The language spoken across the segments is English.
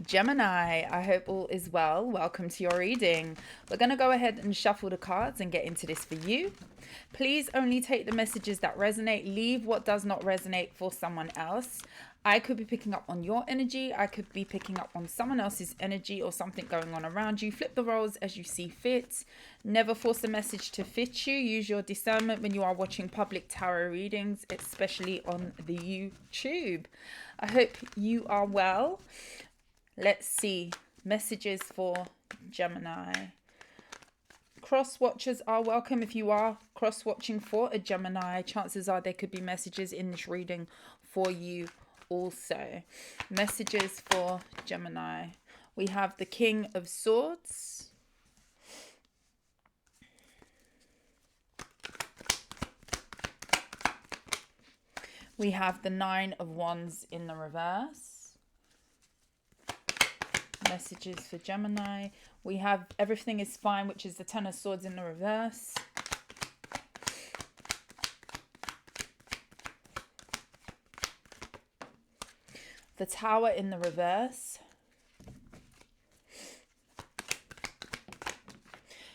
Gemini, I hope all is well. Welcome to your reading. We're going to go ahead and shuffle the cards and get into this for you. Please only take the messages that resonate. Leave what does not resonate for someone else. I could be picking up on your energy. I could be picking up on someone else's energy or something going on around you. Flip the roles as you see fit. Never force a message to fit you. Use your discernment when you are watching public tarot readings, especially on the YouTube. I hope you are well. Let's see. Messages for Gemini. Cross watchers are welcome. If you are cross watching for a Gemini, chances are there could be messages in this reading for you also. Messages for Gemini. We have the King of Swords. We have the Nine of Wands in the reverse. Messages for Gemini. We have Everything is Fine, which is the Ten of Swords in the reverse. The Tower in the reverse.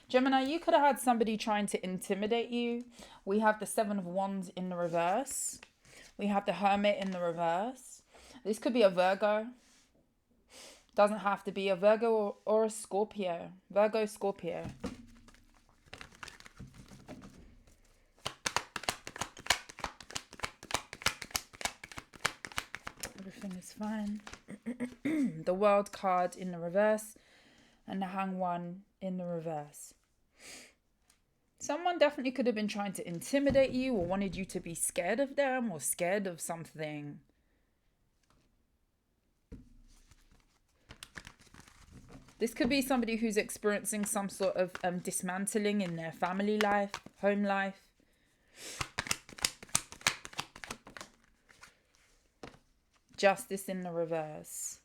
Gemini, you could have had somebody trying to intimidate you. We have the Seven of Wands in the reverse. We have the Hermit in the reverse. This could be a Virgo. Doesn't have to be a Virgo or a Scorpio. Virgo, Scorpio. Everything is fine. The World card in the reverse. And the Hanged One in the reverse. Someone definitely could have been trying to intimidate you or wanted you to be scared of them or scared of something. This could be somebody who's experiencing some sort of dismantling in their family life, home life. Justice in the reverse.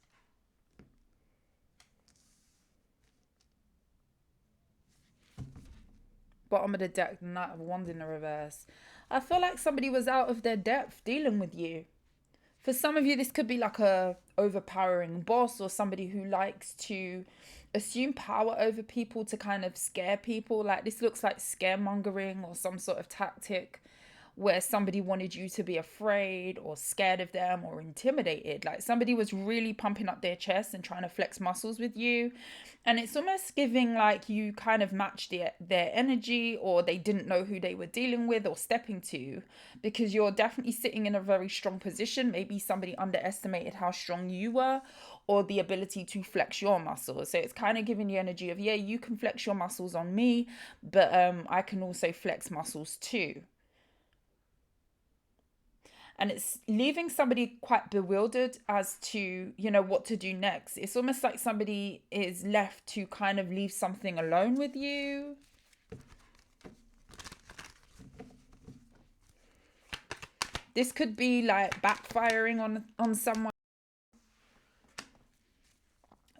Bottom of the deck, Knight of Wands in the reverse. I feel like somebody was out of their depth dealing with you. For some of you, this could be like a overpowering boss or somebody who likes to assume power over people to kind of scare people. Like this looks like scaremongering or some sort of tactic where somebody wanted you to be afraid or scared of them or intimidated. Like somebody was really pumping up their chest and trying to flex muscles with you. And it's almost giving like you kind of matched their energy, or they didn't know who they were dealing with or stepping to, because you're definitely sitting in a very strong position. Maybe somebody underestimated how strong you were or the ability to flex your muscles. So it's kind of giving the energy of, yeah, you can flex your muscles on me, but I can also flex muscles too. And it's leaving somebody quite bewildered as to, you know, what to do next. It's almost like somebody is left to kind of leave something alone with you. This could be like backfiring on someone.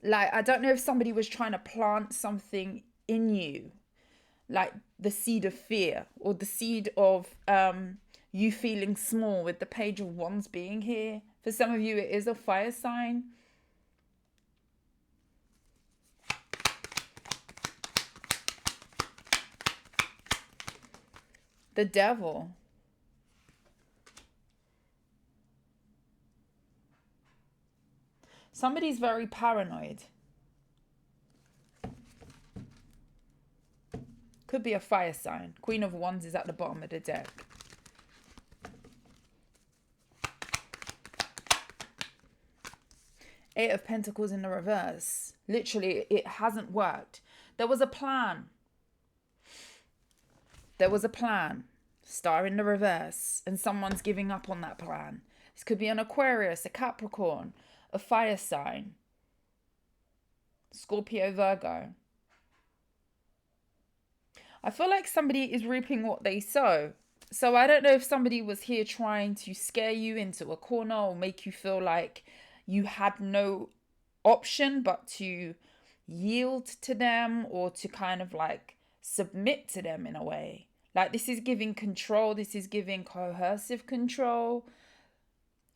Like, I don't know if somebody was trying to plant something in you, like the seed of fear or the seed of you feeling small, with the Page of Wands being here. For some of you, it is a fire sign. The Devil. Somebody's very paranoid. Could be a fire sign. Queen of Wands is at the bottom of the deck. Eight of Pentacles in the reverse. Literally, it hasn't worked. There was a plan. There was a plan. Star in the reverse. And someone's giving up on that plan. This could be an Aquarius, a Capricorn, a fire sign. Scorpio, Virgo. I feel like somebody is reaping what they sow. So I don't know if somebody was here trying to scare you into a corner or make you feel like you had no option but to yield to them or to kind of like submit to them in a way. Like this is giving control. This is giving coercive control.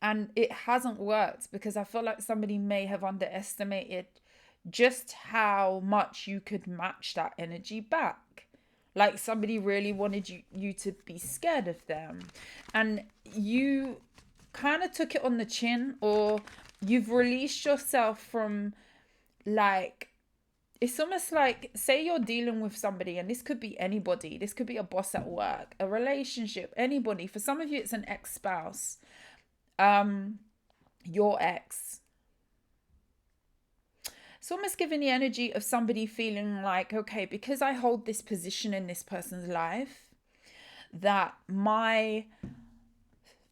And it hasn't worked because I feel like somebody may have underestimated just how much you could match that energy back. Like somebody really wanted you to be scared of them. And you kind of took it on the chin, or you've released yourself from, like, it's almost like, say you're dealing with somebody, and this could be anybody. This could be a boss at work, a relationship, anybody. For some of you, it's an ex-spouse, your ex. It's almost giving the energy of somebody feeling like, okay, because I hold this position in this person's life, that my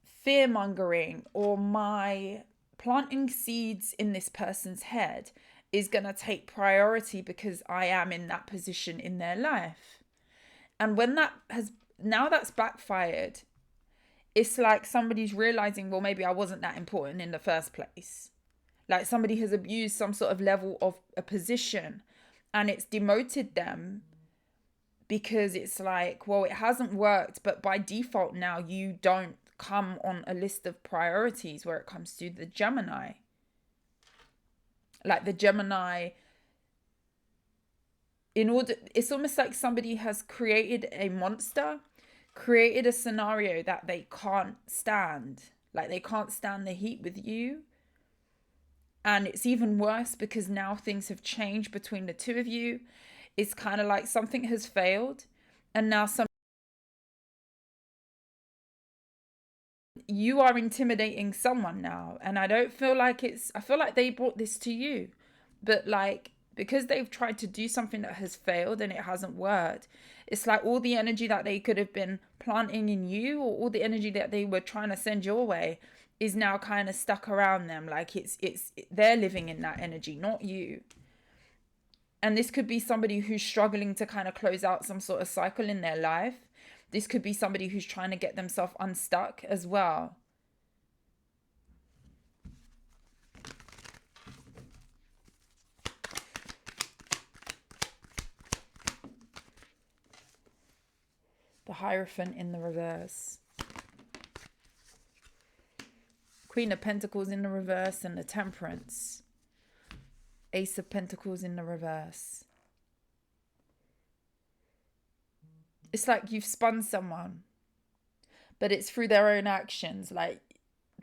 fear mongering or my planting seeds in this person's head is going to take priority because I am in that position in their life. And when now that's backfired, it's like somebody's realizing, well, maybe I wasn't that important in the first place. Like somebody has abused some sort of level of a position and it's demoted them, because it's like, well, it hasn't worked, but by default now you don't come on a list of priorities where it comes to the Gemini. Like the Gemini, it's almost like somebody has created a monster, created a scenario that they can't stand. Like they can't stand the heat with you. And it's even worse because now things have changed between the two of you. It's kind of like something has failed, and now you are intimidating someone now. And I don't feel like I feel like they brought this to you, but like, because they've tried to do something that has failed and it hasn't worked, it's like all the energy that they could have been planting in you, or all the energy that they were trying to send your way, is now kind of stuck around them. Like they're living in that energy, not you. And this could be somebody who's struggling to kind of close out some sort of cycle in their life. This could be somebody who's trying to get themselves unstuck as well. The Hierophant in the reverse. Queen of Pentacles in the reverse, and the Temperance. Ace of Pentacles in the reverse. It's like you've spun someone, but it's through their own actions. Like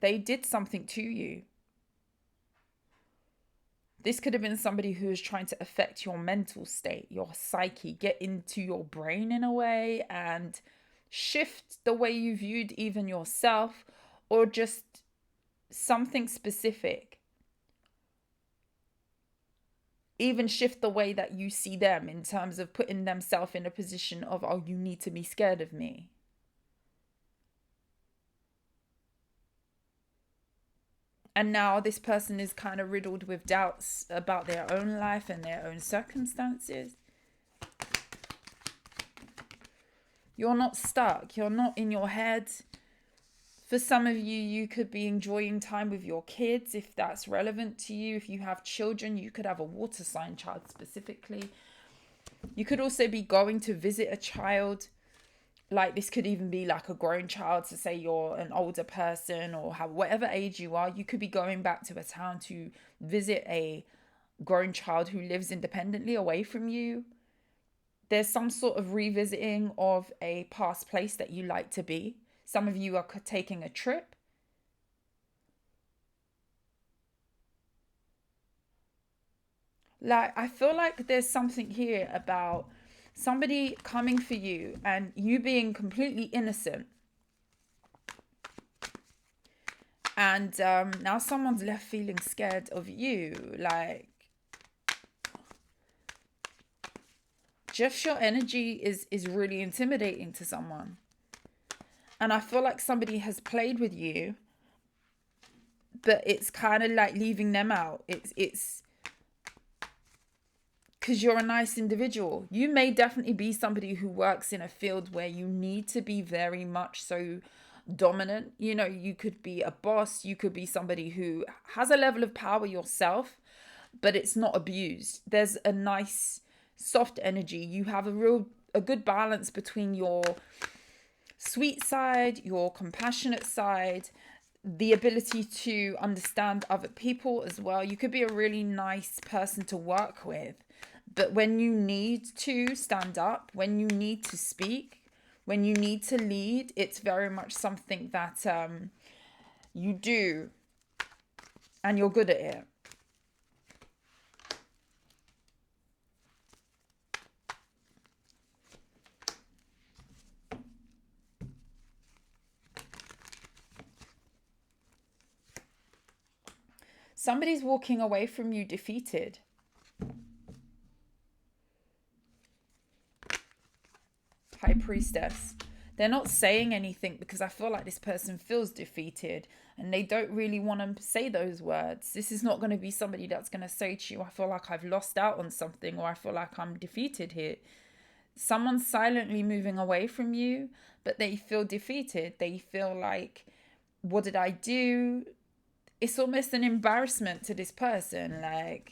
they did something to you. This could have been somebody who was trying to affect your mental state, your psyche, get into your brain in a way and shift the way you viewed even yourself, or just something specific. Even shift the way that you see them in terms of putting themselves in a position of, oh, you need to be scared of me. And now this person is kind of riddled with doubts about their own life and their own circumstances. You're not stuck. You're not in your head. For some of you, you could be enjoying time with your kids, if that's relevant to you. If you have children, you could have a water sign child specifically. You could also be going to visit a child. Like this could even be like a grown child. So say you're an older person, or whatever age you are, you could be going back to a town to visit a grown child who lives independently away from you. There's some sort of revisiting of a past place that you like to be. Some of you are taking a trip. Like, I feel like there's something here about somebody coming for you and you being completely innocent. And now someone's left feeling scared of you. Like, just your energy is really intimidating to someone. And I feel like somebody has played with you, but it's kind of like leaving them out. It's because you're a nice individual. You may definitely be somebody who works in a field where you need to be very much so dominant. You know, you could be a boss. You could be somebody who has a level of power yourself, but it's not abused. There's a nice soft energy. You have a good balance between your sweet side, your compassionate side, the ability to understand other people as well. You could be a really nice person to work with, but when you need to stand up, when you need to speak, when you need to lead, it's very much something that you do, and you're good at it. Somebody's walking away from you defeated. High Priestess. They're not saying anything because I feel like this person feels defeated and they don't really want to say those words. This is not going to be somebody that's going to say to you, I feel like I've lost out on something, or I feel like I'm defeated here. Someone's silently moving away from you, but they feel defeated. They feel like, what did I do? It's almost an embarrassment to this person. Like,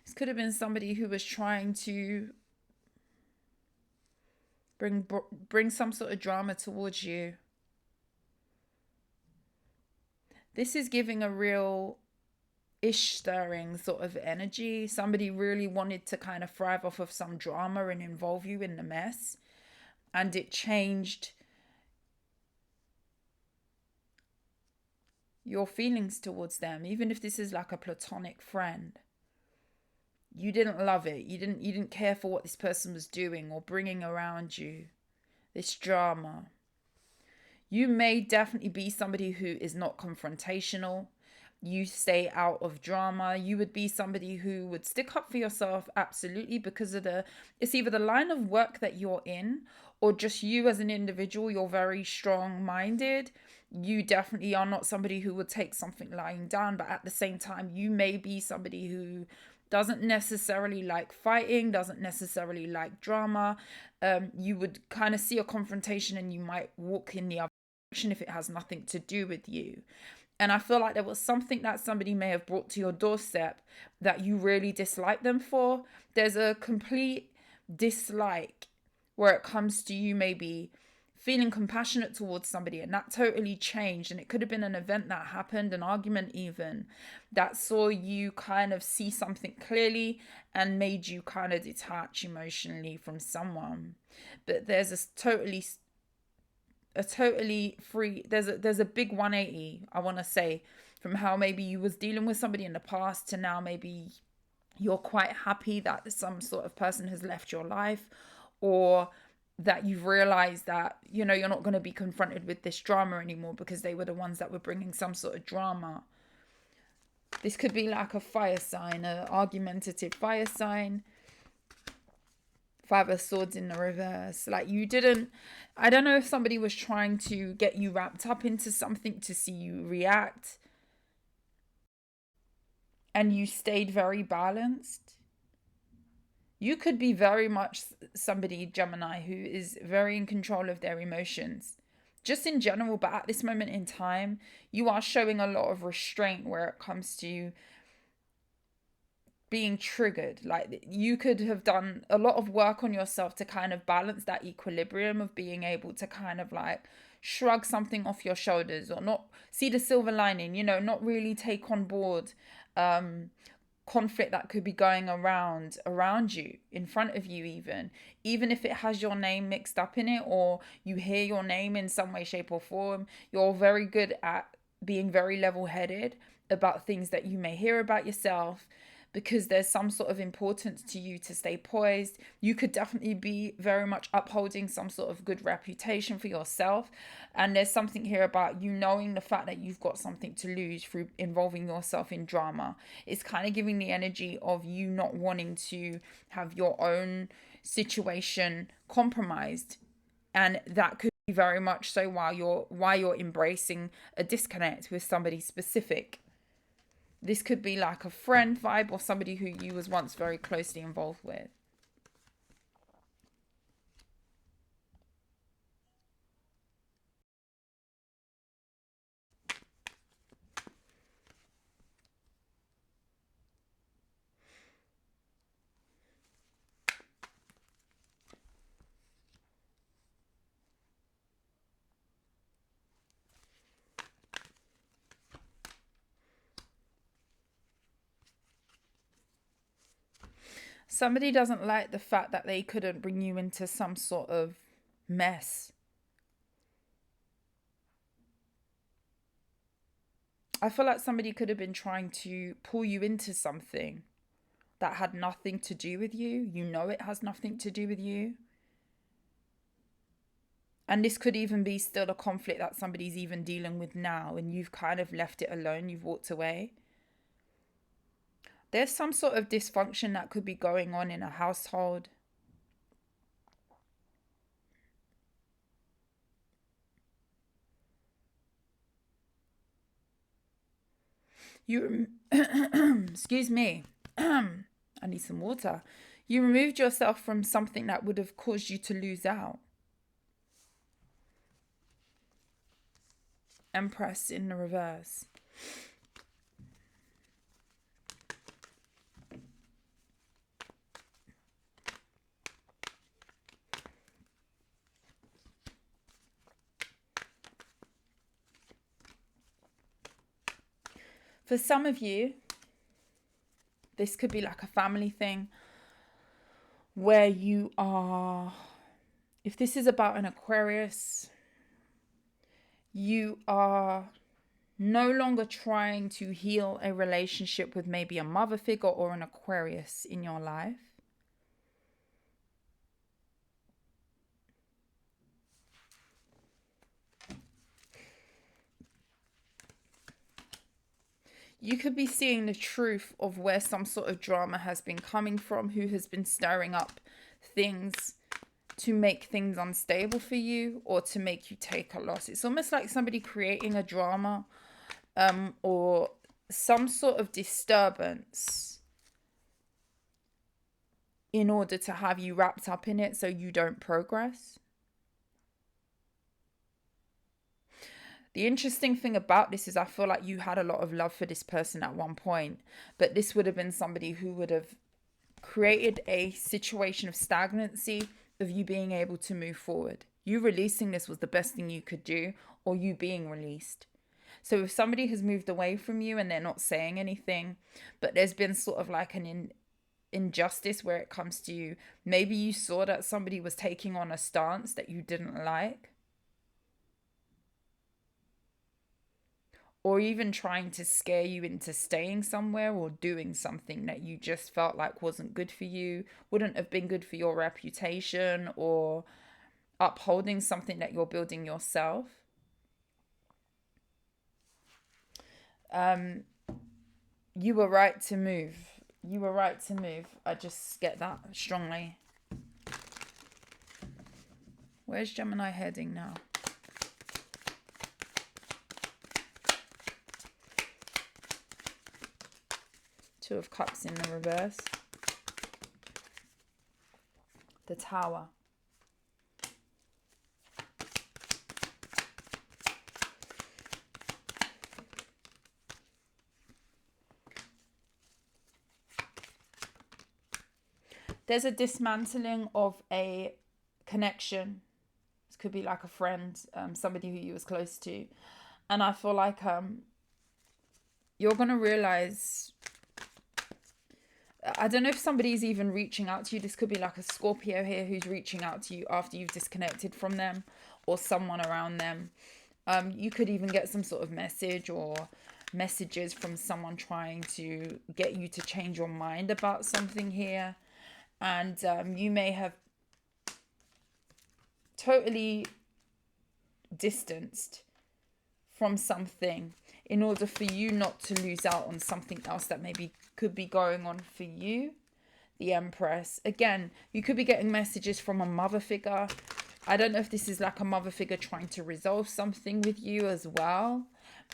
this could have been somebody who was trying to bring some sort of drama towards you. This is giving a real ish stirring sort of energy. Somebody really wanted to kind of thrive off of some drama and involve you in the mess, and it changed your feelings towards them. Even if this is like a platonic friend, you didn't love it. You didn't care for what this person was doing or bringing around you, this drama. You may definitely be somebody who is not confrontational. You stay out of drama. You would be somebody who would stick up for yourself, absolutely, because of it's either the line of work that you're in, or just you as an individual. You're very strong-minded. You definitely are not somebody who would take something lying down, but at the same time, you may be somebody who doesn't necessarily like fighting, doesn't necessarily like drama. You would kind of see a confrontation and you might walk in the other direction if it has nothing to do with you. And I feel like there was something that somebody may have brought to your doorstep that you really dislike them for. There's a complete dislike where it comes to you maybe feeling compassionate towards somebody, and that totally changed. And it could have been an event that happened, an argument even, that saw you kind of see something clearly and made you kind of detach emotionally from someone. But there's a totally free, there's a big 180, I want to say, from how maybe you was dealing with somebody in the past to now maybe you're quite happy that some sort of person has left your life, or that you've realized that, you know, you're not going to be confronted with this drama anymore because they were the ones that were bringing some sort of drama. This could be like a fire sign, an argumentative fire sign. Five of Swords in the reverse. Like, you didn't, I don't know if somebody was trying to get you wrapped up into something to see you react, and you stayed very balanced. You could be very much somebody, Gemini, who is very in control of their emotions, just in general, but at this moment in time, you are showing a lot of restraint where it comes to being triggered. Like, you could have done a lot of work on yourself to kind of balance that equilibrium of being able to kind of like shrug something off your shoulders, or not see the silver lining, you know, not really take on board conflict that could be going around you, in front of you, even if it has your name mixed up in it, or you hear your name in some way, shape, or form. You're very good at being very level-headed about things that you may hear about yourself, because there's some sort of importance to you to stay poised. You could definitely be very much upholding some sort of good reputation for yourself. And there's something here about you knowing the fact that you've got something to lose through involving yourself in drama. It's kind of giving the energy of you not wanting to have your own situation compromised. And that could be very much so why you're embracing a disconnect with somebody specific. This could be like a friend vibe, or somebody who you was once very closely involved with. Somebody doesn't like the fact that they couldn't bring you into some sort of mess. I feel like somebody could have been trying to pull you into something that had nothing to do with you. You know it has nothing to do with you. And this could even be still a conflict that somebody's even dealing with now, and you've kind of left it alone. You've walked away. There's some sort of dysfunction that could be going on in a household. You, excuse me, I need some water. You removed yourself from something that would have caused you to lose out. Empress in the reverse. For some of you, this could be like a family thing where you are, if this is about an Aquarius, you are no longer trying to heal a relationship with maybe a mother figure or an Aquarius in your life. You could be seeing the truth of where some sort of drama has been coming from, who has been stirring up things to make things unstable for you or to make you take a loss. It's almost like somebody creating a drama or some sort of disturbance in order to have you wrapped up in it so you don't progress. The interesting thing about this is I feel like you had a lot of love for this person at one point, but this would have been somebody who would have created a situation of stagnancy of you being able to move forward. You releasing this was the best thing you could do, or you being released. So if somebody has moved away from you and they're not saying anything, but there's been sort of like an injustice where it comes to you, maybe you saw that somebody was taking on a stance that you didn't like, or even trying to scare you into staying somewhere or doing something that you just felt like wasn't good for you, wouldn't have been good for your reputation, or upholding something that you're building yourself. You were right to move. You were right to move. I just get that strongly. Where's Gemini heading now? Two of Cups in the reverse. The Tower. There's a dismantling of a connection. This could be like a friend, somebody who you was close to. And I feel like you're going to realize, I don't know if somebody's even reaching out to you. This could be like a Scorpio here who's reaching out to you after you've disconnected from them, or someone around them. You could even get some sort of message or messages from someone trying to get you to change your mind about something here. And you may have totally distanced from something in order for you not to lose out on something else that maybe could be going on for you. The Empress. Again, you could be getting messages from a mother figure. I don't know if this is like a mother figure trying to resolve something with you as well.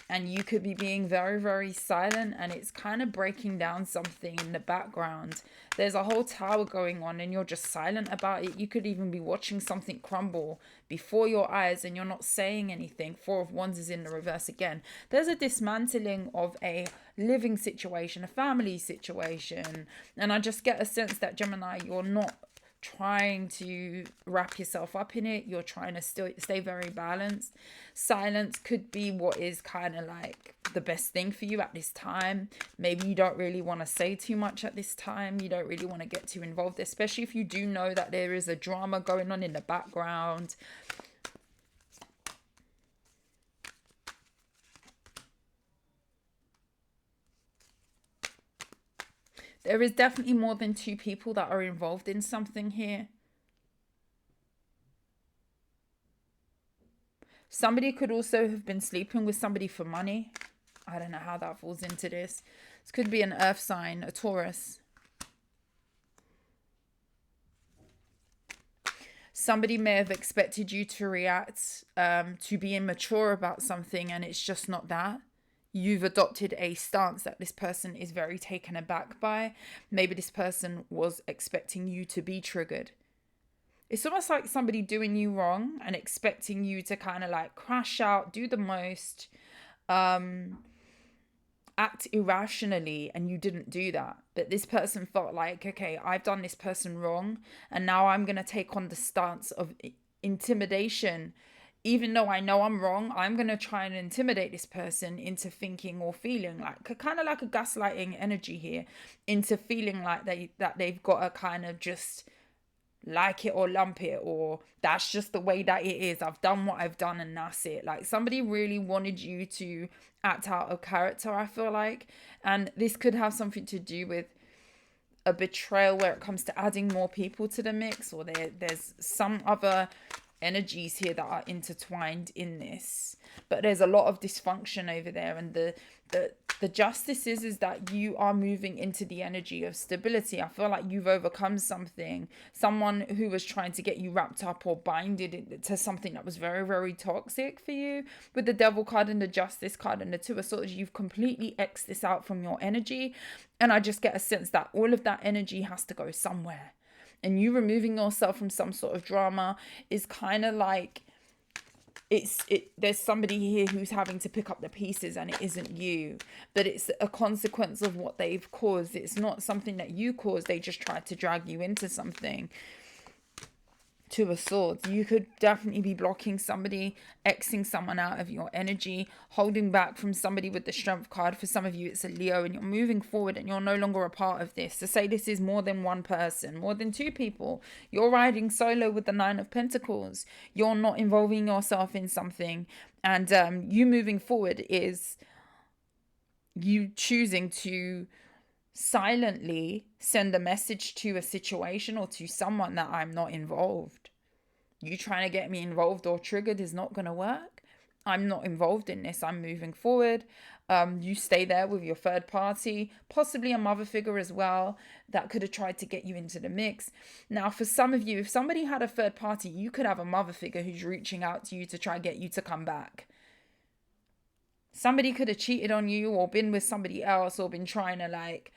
And you could be being very, very silent, and it's kind of breaking down something in the background. There's a whole tower going on and you're just silent about it. You could even be watching something crumble before your eyes and you're not saying anything. Four of Wands is in the reverse again. There's a dismantling of a living situation, a family situation. And I just get a sense that, Gemini, you're not trying to wrap yourself up in it. You're trying to still stay very balanced. Silence could be what is kind of like the best thing for you at this time. Maybe you don't really want to say too much at this time. You don't really want to get too involved, especially if you do know that there is a drama going on in the background. There is definitely more than two people that are involved in something here. Somebody could also have been sleeping with somebody for money. I don't know how that falls into this. This could be an earth sign, a Taurus. Somebody may have expected you to react, to be immature about something, and it's just not that. You've adopted a stance that this person is very taken aback by. Maybe this person was expecting you to be triggered. It's almost like somebody doing you wrong and expecting you to kind of like crash out, do the most, act irrationally, and you didn't do that. But this person felt like, okay, I've done this person wrong, and now I'm going to take on the stance of intimidation. Even though I know I'm wrong, I'm going to try and intimidate this person into thinking or feeling like kind of like a gaslighting energy here, into feeling like they've got to kind of just like it or lump it, or that's just the way that it is. I've done what I've done and that's it. Like somebody really wanted you to act out of character, I feel like. And this could have something to do with a betrayal where it comes to adding more people to the mix, or there's some other energies here that are intertwined in this. But there's a lot of dysfunction over there, and the justice is that you are moving into the energy of stability. I feel like you've overcome something, someone who was trying to get you wrapped up or binded to something that was very, very toxic for you. With the Devil card and the Justice card and the Two of Swords, you've completely X'd this out from your energy, and I just get a sense that all of that energy has to go somewhere. And you removing yourself from some sort of drama is kind of like there's somebody here who's having to pick up the pieces, and it isn't you, but it's a consequence of what they've caused. It's not something that you caused. They just tried to drag you into something. Two of Swords. You could definitely be blocking somebody, Xing someone out of your energy, holding back from somebody with the Strength card. For some of you, it's a Leo, and you're moving forward and you're no longer a part of this. To say this is more than one person, more than two people. You're riding solo with the Nine of Pentacles. You're not involving yourself in something. And you moving forward is you choosing to silently send a message to a situation or to someone that I'm not involved. You trying to get me involved or triggered is not going to work. I'm not involved in this. I'm moving forward. You stay there with your third party, possibly a mother figure as well, that could have tried to get you into the mix. Now, for some of you, if somebody had a third party, you could have a mother figure who's reaching out to you to try and get you to come back. Somebody could have cheated on you or been with somebody else or been trying to like,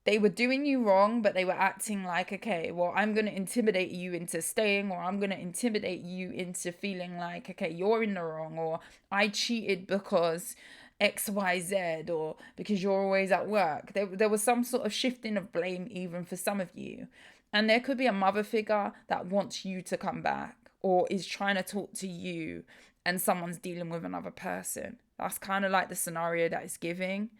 they were doing you wrong, but they were acting like, okay, well, I'm going to intimidate you into staying, or I'm going to intimidate you into feeling like, okay, you're in the wrong, or I cheated because X, Y, Z, or because you're always at work. There was some sort of shifting of blame even for some of you. And there could be a mother figure that wants you to come back or is trying to talk to you, and someone's dealing with another person. That's kind of like the scenario that it's giving.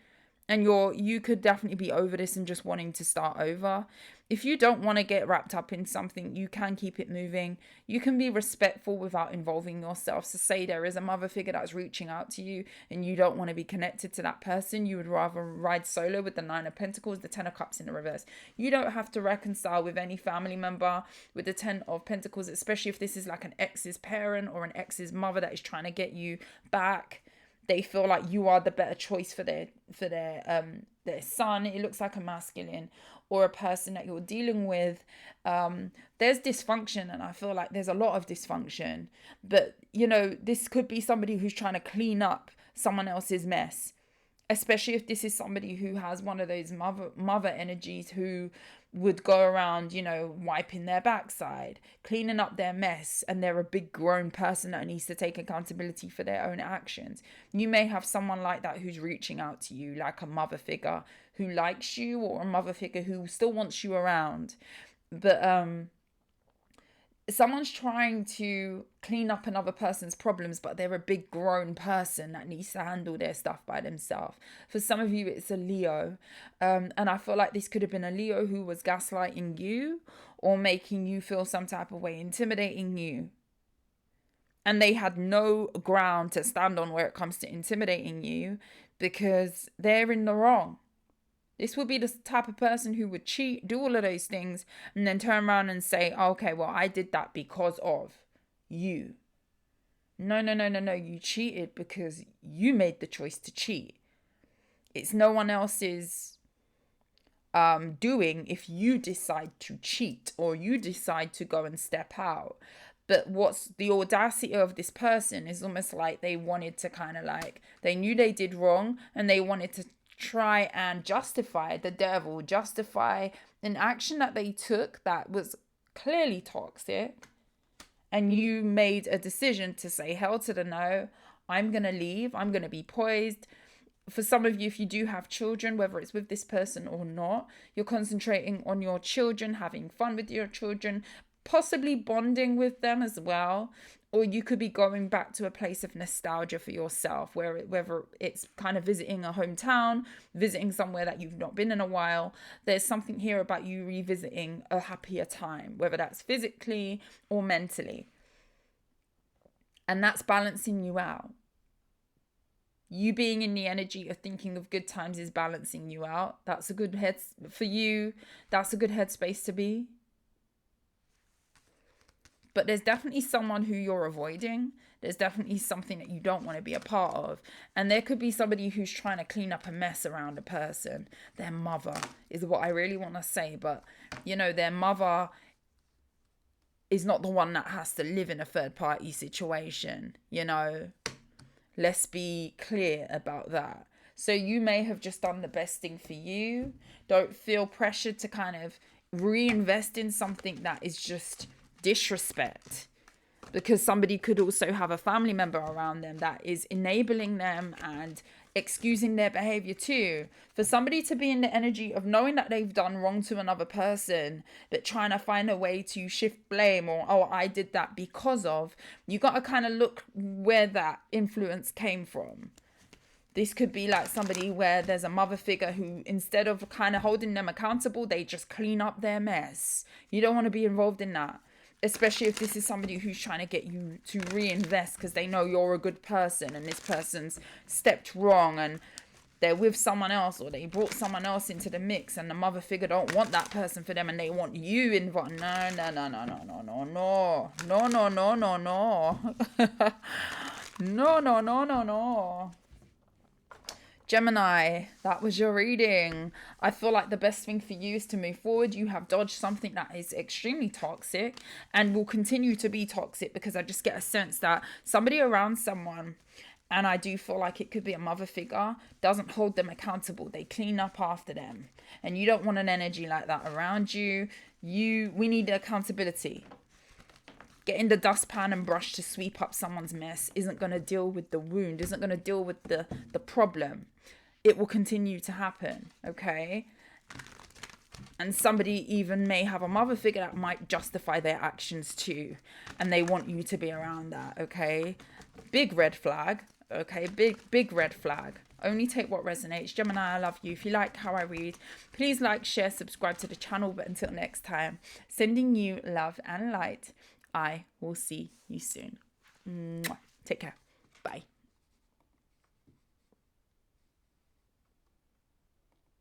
And you could definitely be over this and just wanting to start over. If you don't want to get wrapped up in something, you can keep it moving. You can be respectful without involving yourself. So say there is a mother figure that's reaching out to you and you don't want to be connected to that person. You would rather ride solo with the Nine of Pentacles, the Ten of Cups in the reverse. You don't have to reconcile with any family member with the Ten of Pentacles, especially if this is like an ex's parent or an ex's mother that is trying to get you back. They feel like you are the better choice for their son. It looks like a masculine or a person that you're dealing with. There's dysfunction, and I feel like there's a lot of dysfunction. But, you know, this could be somebody who's trying to clean up someone else's mess. especially if this is somebody who has one of those mother energies who would go around, you know, wiping their backside, cleaning up their mess, and they're a big grown person that needs to take accountability for their own actions. You may have someone like that who's reaching out to you, like a mother figure who likes you, or a mother figure who still wants you around. But someone's trying to clean up another person's problems, but they're a big grown person that needs to handle their stuff by themselves. For some of you, it's a Leo. And I feel like this could have been a Leo who was gaslighting you or making you feel some type of way, intimidating you. And they had no ground to stand on where it comes to intimidating you because they're in the wrong. This would be the type of person who would cheat, do all of those things, and then turn around and say, okay, well, I did that because of you. No. You cheated because you made the choice to cheat. It's no one else's doing if you decide to cheat or you decide to go and step out. But what's the audacity of this person is almost like they wanted to kind of like, they knew they did wrong and they wanted to try and justify the devil, justify an action that they took that was clearly toxic, and you made a decision to say hell to the no. I'm gonna leave. I'm gonna be poised. For some of you, if you do have children, whether it's with this person or not, you're concentrating on your children, having fun with your children, possibly bonding with them as well. Or you could be going back to a place of nostalgia for yourself, whether it's kind of visiting a hometown, visiting somewhere that you've not been in a while. There's something here about you revisiting a happier time, whether that's physically or mentally. And that's balancing you out. You being in the energy of thinking of good times is balancing you out. That's a good head for you. That's a good headspace to be. But there's definitely someone who you're avoiding. There's definitely something that you don't want to be a part of. And there could be somebody who's trying to clean up a mess around a person. Their mother is what I really want to say. But, you know, their mother is not the one that has to live in a third party situation. You know, let's be clear about that. So you may have just done the best thing for you. Don't feel pressured to kind of reinvest in something that is just disrespect, because somebody could also have a family member around them that is enabling them and excusing their behavior too. For somebody to be in the energy of knowing that they've done wrong to another person but trying to find a way to shift blame, or oh, I did that because of, you got to kind of look where that influence came from. This could be like somebody where there's a mother figure who, instead of kind of holding them accountable, they just clean up their mess. You don't want to be involved in that. Especially if this is somebody who's trying to get you to reinvest because they know you're a good person and this person's stepped wrong and they're with someone else, or they brought someone else into the mix and the mother figure don't want that person for them and they want you involved. No. No. Gemini, that was your reading. I feel like the best thing for you is to move forward. You have dodged something that is extremely toxic and will continue to be toxic, because I just get a sense that somebody around someone, and I do feel like it could be a mother figure, doesn't hold them accountable. They clean up after them. And you don't want an energy like that around you. We need accountability. Getting the dustpan and brush to sweep up someone's mess isn't going to deal with the wound, isn't going to deal with the problem. It will continue to happen, okay? And somebody even may have a mother figure that might justify their actions too. And they want you to be around that, okay? Big red flag, okay? Big red flag. Only take what resonates. Gemini, I love you. If you like how I read, please like, share, subscribe to the channel. But until next time, sending you love and light. I will see you soon. Mwah. Take care. Bye.